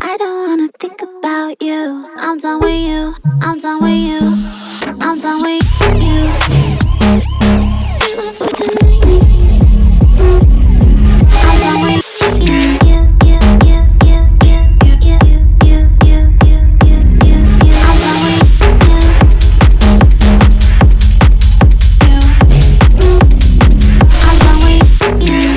I don't wanna think about you. I'm done with you. I'm done with you. I'm done with you. It was for tonight. I'm done with you. I'm done with you. I'm done with you.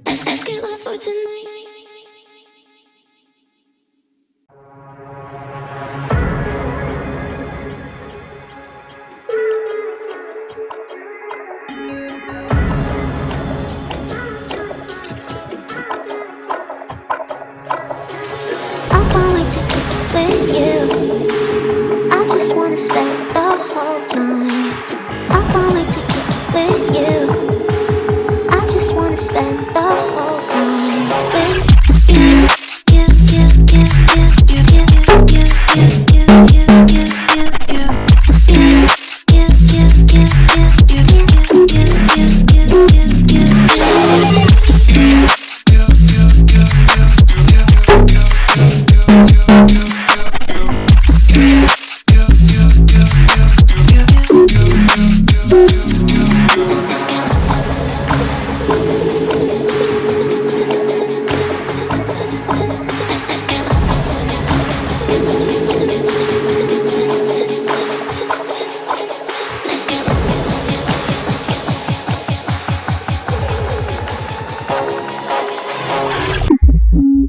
Let's get lost for tonight. I can't wait to kick it with you. I just wanna spend the whole night. I can't wait to kick it with you. I just wanna spend the whole night with you.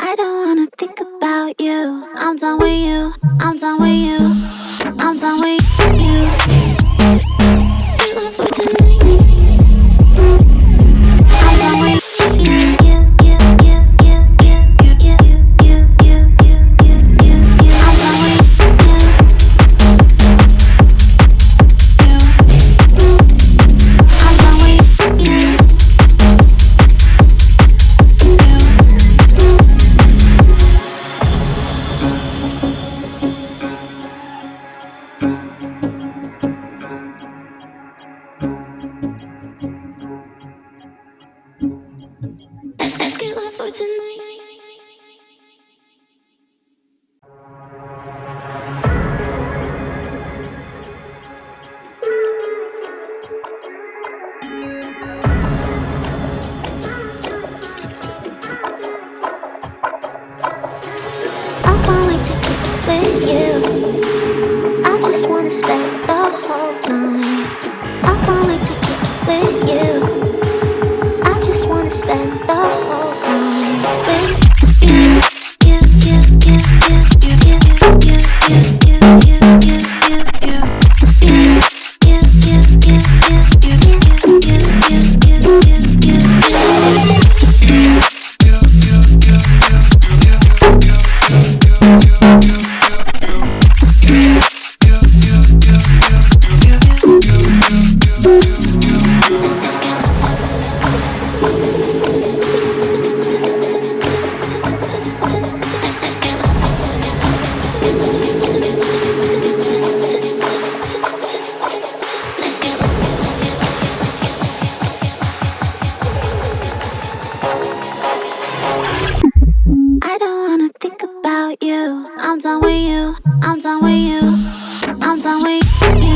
I don't wanna think about you. I'm done with you. I'm done with you. I'm done with you. It was for tonight. I'm done with you. I'm done with you. I'm done with you. Let's get lost for tonight. I can't wait to kick it with you. I just wanna spend the whole night. I can't wait to kick it with you. I just wanna spend the whole night with you. I don't wanna think about you. I'm done with you. I'm done with you. I'm done with you.